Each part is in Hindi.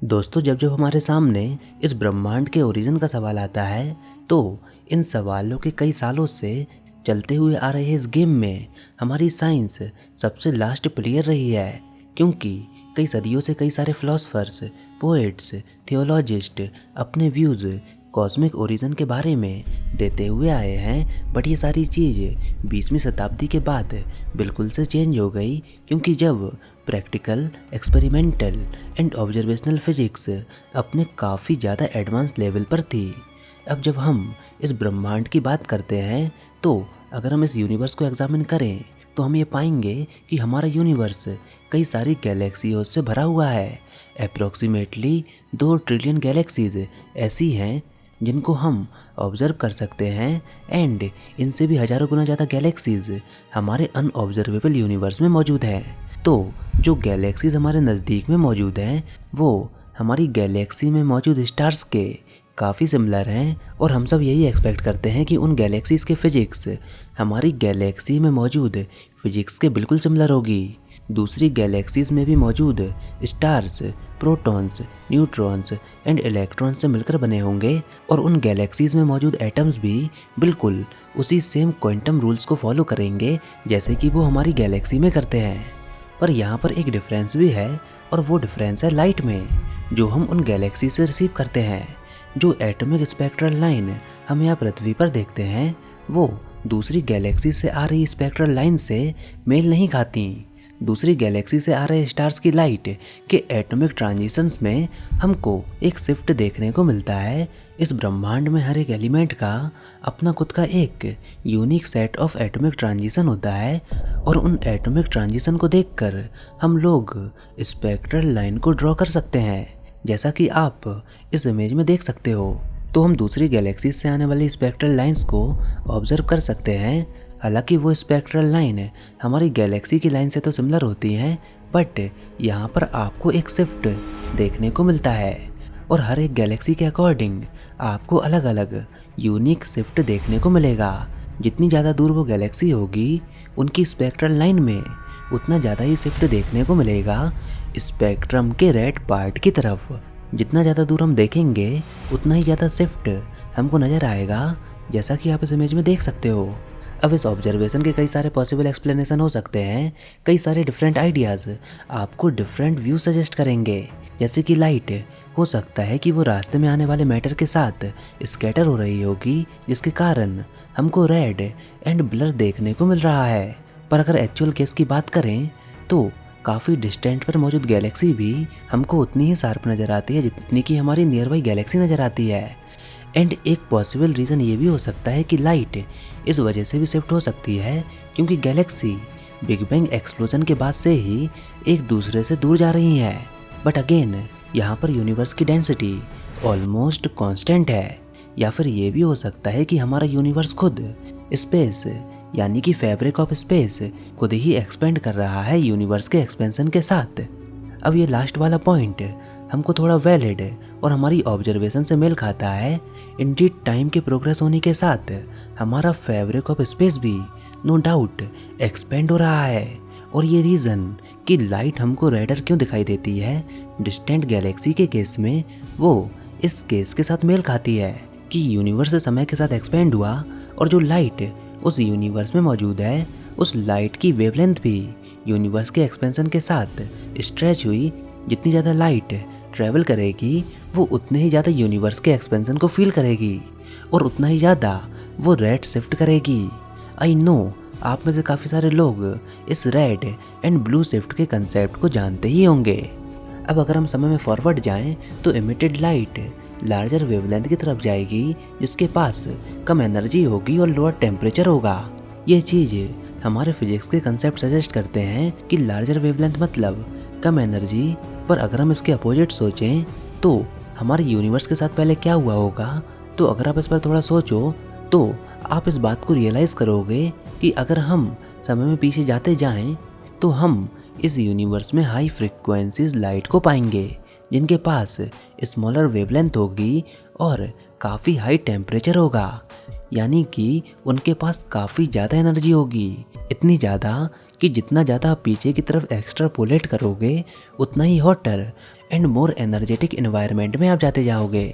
दोस्तों, जब जब हमारे सामने इस ब्रह्मांड के ओरिजिन का सवाल आता है तो इन सवालों के कई सालों से चलते हुए आ रहे इस गेम में हमारी साइंस सबसे लास्ट प्लेयर रही है। क्योंकि कई सदियों से कई सारे फिलोसफर्स, पोएट्स, थियोलॉजिस्ट अपने व्यूज़ कॉस्मिक ओरिजिन के बारे में देते हुए आए हैं। बट ये सारी चीज़ 20वीं शताब्दी के बाद बिल्कुल से चेंज हो गई, क्योंकि जब practical, experimental and observational physics अपने काफ़ी ज़्यादा एडवांस लेवल पर थी। अब जब हम इस ब्रह्मांड की बात करते हैं तो अगर हम इस यूनिवर्स को एग्जामिन करें तो हम ये पाएंगे कि हमारा यूनिवर्स कई सारी गैलेक्सियों से भरा हुआ है। अप्रॉक्सीमेटली 2 ट्रिलियन गैलेक्सीज ऐसी हैं जिनको हम ऑब्जर्व कर सकते हैं, एंड इनसे भी हज़ारों गुना ज़्यादा गैलेक्सीज हमारे अनऑब्जर्वेबल यूनिवर्स में मौजूद हैं। तो जो गैलेक्सीज हमारे नज़दीक में मौजूद हैं वो हमारी गैलेक्सी में मौजूद स्टार्स के काफ़ी सिमिलर हैं, और हम सब यही एक्सपेक्ट करते हैं कि उन गैलेक्सीज के फिजिक्स हमारी गैलेक्सी में मौजूद फिजिक्स के बिल्कुल सिमिलर होगी। दूसरी गैलेक्सीज में भी मौजूद stars protons, neutrons and electrons से मिलकर बने होंगे, और उन गैलेक्सीज में मौजूद एटम्स भी बिल्कुल उसी सेम क्वांटम रूल्स को फॉलो करेंगे जैसे कि वो हमारी गैलेक्सी में करते हैं। पर यहाँ पर एक डिफरेंस भी है, और वो डिफरेंस है लाइट में, जो हम उन गैलेक्सी से रिसीव करते हैं। जो एटॉमिक स्पेक्ट्रल लाइन हम यहाँ पृथ्वी पर देखते हैं वो दूसरी गैलेक्सी से आ रही स्पेक्ट्रल लाइन से मेल नहीं खाती। दूसरी गैलेक्सी से आ रहे स्टार्स की लाइट के एटॉमिक ट्रांजिशंस में हमको एक शिफ्ट देखने को मिलता है। इस ब्रह्मांड में हर एक एलिमेंट का अपना खुद का एक unique set of atomic transition होता है, और उन एटॉमिक ट्रांजिशन को देखकर हम लोग स्पेक्ट्रल लाइन को ड्रॉ कर सकते हैं, जैसा कि आप इस इमेज में देख सकते हो। तो हम दूसरी गैलेक्सी से आने वाली स्पेक्ट्रल लाइंस को ऑब्जर्व कर सकते हैं। हालांकि वो स्पेक्ट्रल लाइन हमारी गैलेक्सी की लाइन से तो सिमिलर होती हैं, बट यहाँ पर आपको एक शिफ्ट देखने को मिलता है, और हर एक गैलेक्सी के अकॉर्डिंग आपको अलग अलग यूनिक शिफ्ट देखने को मिलेगा। जितनी ज़्यादा दूर वो गैलेक्सी होगी उनकी स्पेक्ट्रल लाइन में उतना ज़्यादा ही शिफ्ट देखने को मिलेगा स्पेक्ट्रम के रेड पार्ट की तरफ। जितना ज़्यादा दूर हम देखेंगे उतना ही ज़्यादा शिफ्ट हमको नज़र आएगा, जैसा कि आप इस इमेज में देख सकते हो। अब इस ऑब्जर्वेशन के कई सारे पॉसिबल एक्सप्लेनेशन हो सकते हैं। कई सारे डिफरेंट आइडियाज़ आपको डिफरेंट व्यू सजेस्ट करेंगे, जैसे कि लाइट हो सकता है कि वो रास्ते में आने वाले मैटर के साथ स्कैटर हो रही होगी, जिसके कारण हमको रेड एंड ब्लर देखने को मिल रहा है। पर अगर एक्चुअल केस की बात करें तो काफ़ी डिस्टेंट पर मौजूद गैलेक्सी भी हमको उतनी ही शार्प नज़र आती है जितनी कि हमारी नियर बाई गैलेक्सी नज़र आती है। एंड एक पॉसिबल रीज़न ये भी हो सकता है कि लाइट इस वजह से भी शिफ्ट हो सकती है क्योंकि गैलेक्सी बिग बैंग एक्सप्लोजन के बाद से ही एक दूसरे से दूर जा रही हैं। बट अगेन यहाँ पर यूनिवर्स की डेंसिटी ऑलमोस्ट कांस्टेंट है, या फिर ये भी हो सकता है कि हमारा यूनिवर्स खुद स्पेस यानी कि फैब्रिक ऑफ स्पेस खुद ही एक्सपेंड कर रहा है यूनिवर्स के एक्सपेंशन के साथ। अब ये लास्ट वाला पॉइंट हमको थोड़ा वैलिड और हमारी ऑब्जर्वेशन से मेल खाता है। इंडीड टाइम के प्रोग्रेस होने के साथ हमारा फैब्रिक ऑफ स्पेस भी नो डाउट एक्सपेंड हो रहा है, और ये रीज़न कि लाइट हमको रेडर क्यों दिखाई देती है डिस्टेंट गैलेक्सी के केस में, वो इस केस के साथ मेल खाती है कि यूनिवर्स समय के साथ एक्सपेंड हुआ, और जो लाइट उस यूनिवर्स में मौजूद है उस लाइट की वेवलेंथ भी यूनिवर्स के एक्सपेंशन के साथ स्ट्रेच हुई। जितनी ज़्यादा लाइट ट्रैवल करेगी वो उतने ही ज़्यादा यूनिवर्स के एक्सपेंशन को फील करेगी, और उतना ही ज़्यादा वो रेड शिफ्ट करेगी। आई नो आप में से काफ़ी सारे लोग इस रेड एंड ब्लू शिफ्ट के कंसेप्ट को जानते ही होंगे। अब अगर हम समय में फॉरवर्ड जाएं तो इमिटेड लाइट लार्जर वेवलेंथ की तरफ जाएगी, जिसके पास कम एनर्जी होगी और लोअर टेम्परेचर होगा। ये चीज़ हमारे फिजिक्स के कंसेप्ट सजेस्ट करते हैं कि लार्जर वेवलेंथ मतलब कम एनर्जी। पर अगर हम इसके अपोजिट सोचें तो हमारे यूनिवर्स के साथ पहले क्या हुआ होगा, तो अगर आप इस पर थोड़ा सोचो तो आप इस बात को रियलाइज़ करोगे कि अगर हम समय में पीछे जाते जाएं तो हम इस यूनिवर्स में हाई फ्रिक्वेंसीज लाइट को पाएंगे, जिनके पास स्मॉलर वेवलेंथ होगी और काफ़ी हाई टेम्परेचर होगा। यानी कि उनके पास काफ़ी ज़्यादा एनर्जी होगी, इतनी ज़्यादा कि जितना ज़्यादा आप पीछे की तरफ एक्स्ट्रापोलेट करोगे उतना ही hotter and more energetic environment में आप जाते जाओगे।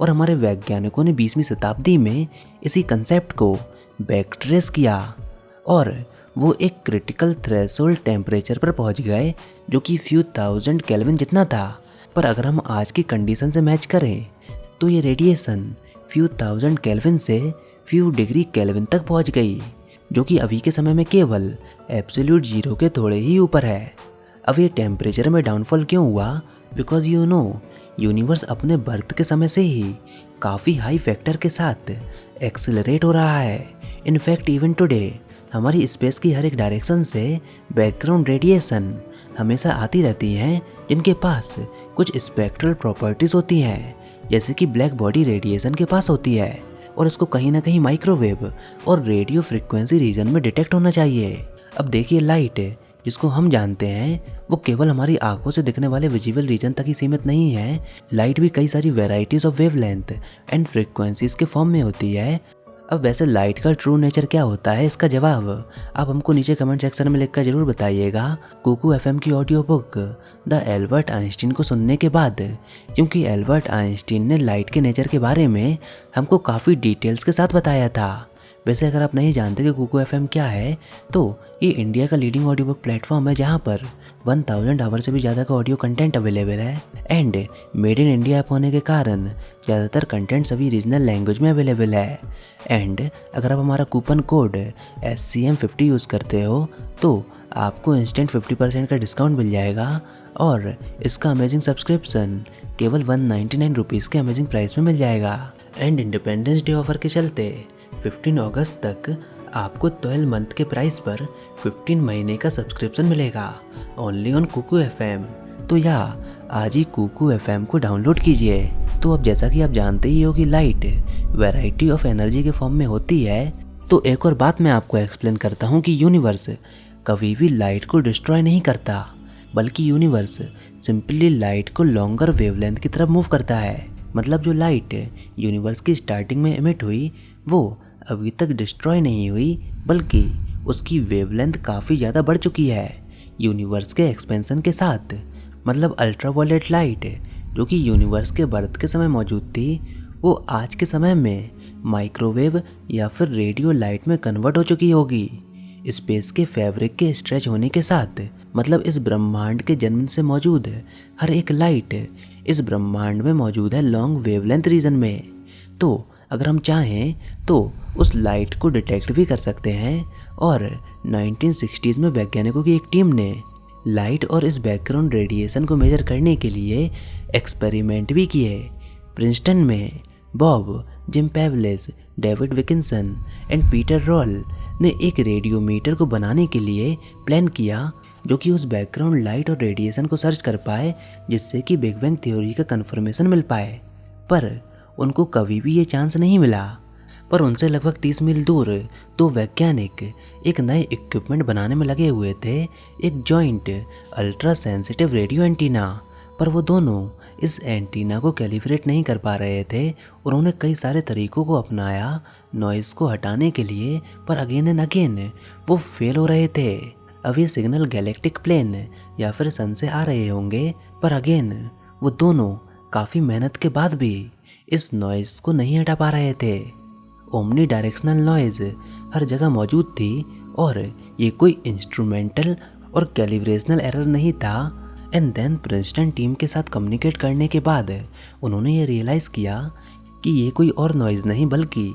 और हमारे वैज्ञानिकों ने 20वीं शताब्दी में इसी कंसेप्ट को बैकट्रेस किया और वो एक क्रिटिकल थ्रेशोल्ड टेम्परेचर पर पहुंच गए जो कि फ्यू थाउजेंड केल्विन जितना था। पर अगर हम आज की कंडीशन से मैच करें तो ये रेडिएशन फ्यू थाउजेंड केल्विन से फ्यू डिग्री केल्विन तक पहुंच गई, जो कि अभी के समय में केवल एब्सोल्यूट जीरो के थोड़े ही ऊपर है। अब ये टेम्परेचर में डाउनफॉल क्यों हुआ? बिकॉज यूनिवर्स अपने बर्थ के समय से ही काफ़ी हाई फैक्टर के साथ एक्सेलरेट हो रहा है। इनफैक्ट इवन टुडे हमारी स्पेस की हर एक डायरेक्शन से बैकग्राउंड रेडिएशन हमेशा आती रहती हैं, जिनके पास कुछ स्पेक्ट्रल प्रॉपर्टीज होती हैं, जैसे कि ब्लैक बॉडी रेडिएशन के पास होती है, और इसको कहीं ना कहीं माइक्रोवेव और रेडियो फ्रिक्वेंसी रीजन में डिटेक्ट होना चाहिए। अब देखिए, लाइट जिसको हम जानते हैं वो केवल हमारी आंखों से दिखने वाले विजिबल रीजन तक ही सीमित नहीं है। लाइट भी कई सारी varieties of wavelength and frequencies के फॉर्म में होती है। अब वैसे लाइट का ट्रू नेचर क्या होता है, इसका जवाब आप हमको नीचे कमेंट सेक्शन में लिखकर जरूर बताइएगा कुकू एफएम की audio book the Albert Einstein को सुनने के बाद, क्योंकि एल्बर्ट आइंस्टीन ने लाइट के नेचर के बारे में हमको काफ़ी डिटेल्स के साथ बताया था। वैसे अगर आप नहीं जानते कि कुकू एफएम क्या है, तो ये इंडिया का लीडिंग ऑडियो बुक प्लेटफॉर्म है जहाँ पर 1000 आवर से भी ज़्यादा का ऑडियो कंटेंट अवेलेबल है and made in India app होने के कारण ज़्यादातर कंटेंट सभी रीजनल लैंग्वेज में अवेलेबल है। एंड अगर आप हमारा कूपन कोड SCM50 यूज़ करते हो तो आपको इंस्टेंट 50% का डिस्काउंट मिल जाएगा और इसका अमेजिंग सब्सक्रिप्शन केवल 199 रुपीज़ के अमेजिंग प्राइस में मिल जाएगा। एंड इंडिपेंडेंस डे ऑफर के चलते 15 अगस्त तक आपको 12 मंथ के प्राइस पर 15 महीने का सब्सक्रिप्शन मिलेगा ओनली ऑन कुकू एफएम। तो या आज ही कुकू एफएम को डाउनलोड कीजिए। तो अब जैसा कि आप जानते ही हो कि लाइट वैरायटी ऑफ एनर्जी के फॉर्म में होती है, तो एक और बात मैं आपको एक्सप्लेन करता हूँ कि यूनिवर्स कभी भी लाइट को डिस्ट्रॉय नहीं करता, बल्कि यूनिवर्स सिंपली लाइट को लॉन्गर वेवलेंथ की तरफ मूव करता है। मतलब जो लाइट यूनिवर्स की स्टार्टिंग में एमिट हुई वो अभी तक डिस्ट्रॉय नहीं हुई, बल्कि उसकी वेवलेंथ काफ़ी ज़्यादा बढ़ चुकी है यूनिवर्स के एक्सपेंशन के साथ। मतलब अल्ट्रावायलेट लाइट जो कि यूनिवर्स के बर्थ के समय मौजूद थी, वो आज के समय में माइक्रोवेव या फिर रेडियो लाइट में कन्वर्ट हो चुकी होगी स्पेस के फैब्रिक के स्ट्रेच होने के साथ। मतलब इस ब्रह्मांड के जन्म से मौजूद हर एक लाइट इस ब्रह्मांड में मौजूद है लॉन्ग वेवलेंथ रीजन में। तो अगर हम चाहें तो उस लाइट को डिटेक्ट भी कर सकते हैं। और 1960s में वैज्ञानिकों की एक टीम ने लाइट और इस बैकग्राउंड रेडिएशन को मेजर करने के लिए एक्सपेरिमेंट भी किए। प्रिंसटन में Bob, Jim Peebles, David Wilkinson and Peter Roll ने एक रेडियोमीटर को बनाने के लिए प्लान किया जो कि उस बैकग्राउंड लाइट और रेडिएशन को सर्च कर पाए, जिससे कि बिग बैंग थ्योरी का कंफर्मेशन मिल पाए। पर उनको कभी भी ये चांस नहीं मिला। पर उनसे लगभग 30 मील दूर दो वैज्ञानिक एक नए इक्विपमेंट बनाने में लगे हुए थे, एक joint ultra sensitive radio antenna. पर वो दोनों इस एंटीना को कैलिब्रेट नहीं कर पा रहे थे। उन्होंने कई सारे तरीकों को अपनाया नॉइज़ को हटाने के लिए, पर अगेन एंड अगेन वो फेल हो रहे थे। अब ये सिग्नल गैलेक्टिक प्लेन या फिर सन से आ रहे होंगे, पर अगेन वो दोनों काफ़ी मेहनत के बाद भी इस नॉइज़ को नहीं हटा पा रहे थे। ओमनी डायरेक्शनल नॉइज़ हर जगह मौजूद थी और ये कोई इंस्ट्रूमेंटल और कैलिब्रेशनल एरर नहीं था। एंड देन प्रिंसटन टीम के साथ कम्युनिकेट करने के बाद उन्होंने ये रियलाइज़ किया कि ये कोई और नॉइज़ नहीं बल्कि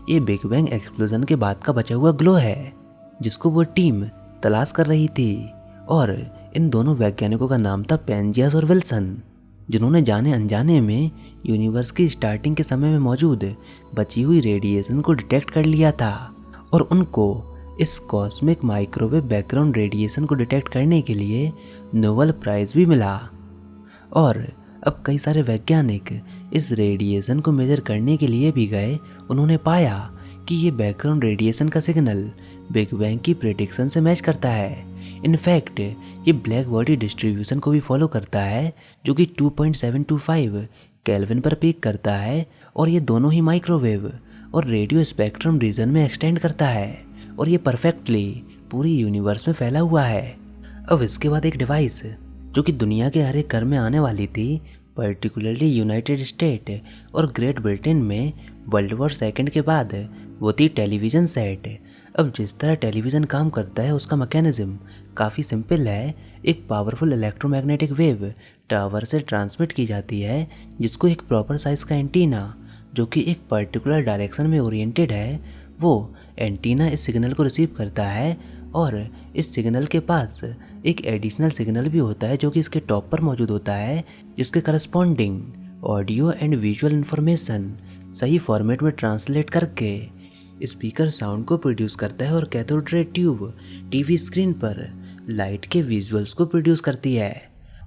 ये बिग बैंग एक्सप्लोजन के बाद का बचा हुआ ग्लो है, जिसको वो टीम तलाश कर रही थी। और इन दोनों वैज्ञानिकों का नाम था पेंजियस और विल्सन, जिन्होंने जाने अनजाने में यूनिवर्स की स्टार्टिंग के समय में मौजूद बची हुई रेडिएशन को डिटेक्ट कर लिया था। और उनको इस कॉस्मिक माइक्रोवेव बैकग्राउंड रेडिएशन को डिटेक्ट करने के लिए नोबेल प्राइज़ भी मिला। और अब कई सारे वैज्ञानिक इस रेडिएशन को मेजर करने के लिए भी गए। उन्होंने पाया कि ये बैकग्राउंड रेडिएशन का सिग्नल बिग बैंग की प्रेडिक्शन से मैच करता है। इनफैक्ट ये ब्लैक बॉडी डिस्ट्रीब्यूशन को भी फॉलो करता है, जो कि 2.725 केल्विन पर पीक करता है। और ये दोनों ही माइक्रोवेव और रेडियो स्पेक्ट्रम रीजन में एक्सटेंड करता है, और ये परफेक्टली पूरी यूनिवर्स में फैला हुआ है। अब इसके बाद एक डिवाइस जो कि दुनिया के हर एक घर में आने वाली थी, पर्टिकुलरली यूनाइटेड स्टेट और ग्रेट ब्रिटेन में वर्ल्ड वॉर सेकेंड के बाद वो थी टेलीविज़न सेट। अब जिस तरह टेलीविज़न काम करता है उसका मैकेनिज्म काफ़ी सिंपल है। एक पावरफुल इलेक्ट्रोमैग्नेटिक वेव टावर से ट्रांसमिट की जाती है, जिसको एक प्रॉपर साइज़ का एंटीना जो कि एक पर्टिकुलर डायरेक्शन में ओरिएंटेड है, वो एंटीना इस सिग्नल को रिसीव करता है। और इस सिग्नल के पास एक एडिशनल सिग्नल भी होता है जो कि इसके टॉप पर मौजूद होता है, जिसके corresponding audio and visual information सही फॉर्मेट में ट्रांसलेट करके स्पीकर साउंड को प्रोड्यूस करता है और cathode ray tube TV screen पर लाइट के विजुअल्स को प्रोड्यूस करती है।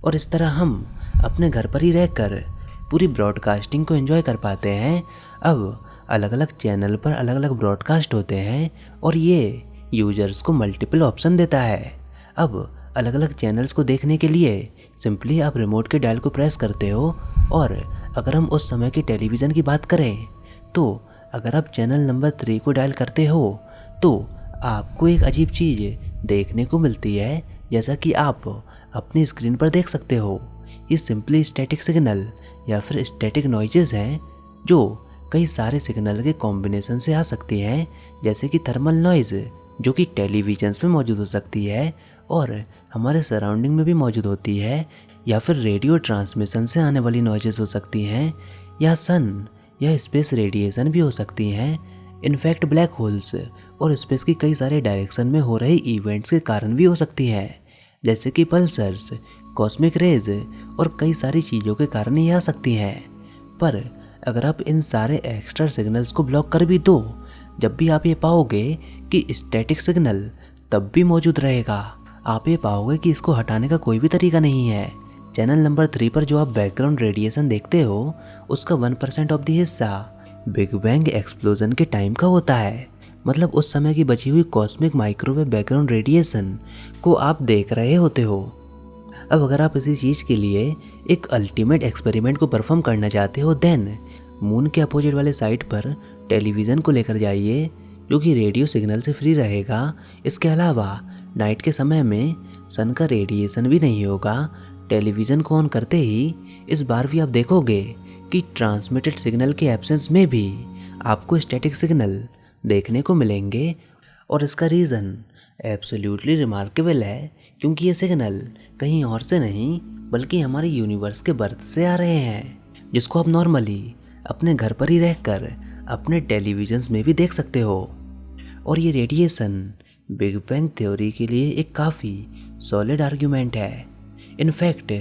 और इस तरह हम अपने घर पर ही रहकर पूरी ब्रॉडकास्टिंग को एंजॉय कर पाते हैं। अब अलग अलग चैनल पर अलग अलग ब्रॉडकास्ट होते हैं और ये यूजर्स को मल्टीपल ऑप्शन देता है। अब अलग अलग चैनल्स को देखने के लिए सिंपली आप रिमोट के डायल को प्रेस करते हो। और अगर हम उस समय की टेलीविज़न की बात करें तो अगर आप चैनल नंबर 3 को डायल करते हो तो आपको एक अजीब चीज़ देखने को मिलती है, जैसा कि आप अपनी स्क्रीन पर देख सकते हो। ये सिंपली स्टैटिक सिग्नल या फिर स्टैटिक नॉइजेस हैं जो कई सारे सिग्नल के कॉम्बिनेशन से आ सकती हैं, जैसे कि थर्मल नॉइज़ जो कि टेलीविजन्स में मौजूद हो सकती है और हमारे सराउंडिंग में भी मौजूद होती है, या फिर रेडियो ट्रांसमिशन से आने वाली नॉइजेस हो सकती हैं, या सन या स्पेस रेडिएशन भी हो सकती हैं। इनफैक्ट ब्लैक होल्स और स्पेस की कई सारे डायरेक्शन में हो रहे इवेंट्स के कारण भी हो सकती हैं, जैसे कि पल्सर्स, कॉस्मिक रेज और कई सारी चीज़ों के कारण ही आ सकती हैं। पर अगर आप इन सारे एक्स्ट्रा सिग्नल्स को ब्लॉक कर भी दो, जब भी आप ये पाओगे कि स्टैटिक सिग्नल तब भी मौजूद रहेगा। आप ये पाओगे कि इसको हटाने का कोई भी तरीका नहीं है। चैनल नंबर 3 पर जो आप बैकग्राउंड रेडिएशन देखते हो उसका 1% ऑफ द हिस्सा बिग बैंग एक्सप्लोजन के टाइम का होता है। मतलब उस समय की बची हुई कॉस्मिक माइक्रोवेव बैकग्राउंड रेडिएशन को आप देख रहे होते हो। अब अगर आप इसी चीज़ के लिए एक अल्टीमेट एक्सपेरिमेंट को परफॉर्म करना चाहते हो, देन मून के अपोजिट वाले साइड पर टेलीविज़न को लेकर जाइए जो कि रेडियो सिग्नल से फ्री रहेगा। इसके अलावा नाइट के समय में सन का रेडिएशन भी नहीं होगा। टेलीविज़न को ऑन करते ही इस बार भी आप देखोगे कि ट्रांसमिटेड सिग्नल के एब्सेंस में भी आपको स्टैटिक सिग्नल देखने को मिलेंगे। और इसका रीज़न एब्सोल्युटली रिमार्केबल है, क्योंकि ये सिग्नल कहीं और से नहीं बल्कि हमारे यूनिवर्स के बर्थ से आ रहे हैं, जिसको आप नॉर्मली अपने घर पर ही रहकर अपने टेलीविजन्स में भी देख सकते हो। और ये रेडिएशन बिग बैंग थ्योरी के लिए एक काफ़ी सॉलिड आर्ग्यूमेंट है। इनफैक्ट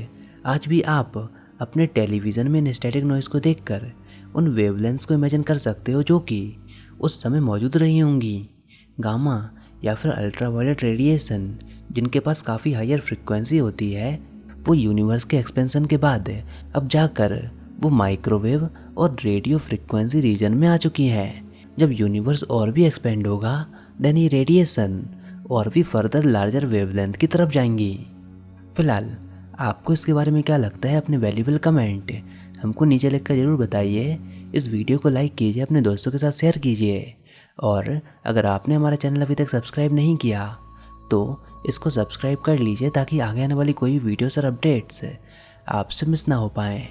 आज भी आप अपने टेलीविज़न में स्टैटिक नॉइज़ को देखकर उन वेवलेंथ्स को इमेजिन कर सकते हो जो कि उस समय मौजूद रही होंगी। गामा या फिर अल्ट्रावायलेट रेडिएशन जिनके पास काफ़ी हायर फ्रिक्वेंसी होती है, वो यूनिवर्स के एक्सपेंशन के बाद अब जाकर वो माइक्रोवेव और रेडियो फ्रिक्वेंसी रीजन में आ चुकी हैं। जब यूनिवर्स और भी एक्सपेंड होगा देन ये रेडिएशन और भी फर्दर लार्जर वेवलेंथ की तरफ जाएंगी। फिलहाल आपको इसके बारे में क्या लगता है? अपने वैल्यूबल कमेंट हमको नीचे लिखकर ज़रूर बताइए। इस वीडियो को लाइक कीजिए, अपने दोस्तों के साथ शेयर कीजिए, और अगर आपने हमारा चैनल अभी तक सब्सक्राइब नहीं किया तो इसको सब्सक्राइब कर लीजिए ताकि आगे आने वाली कोई वीडियोस और अपडेट्स आपसे मिस ना हो पाएँ।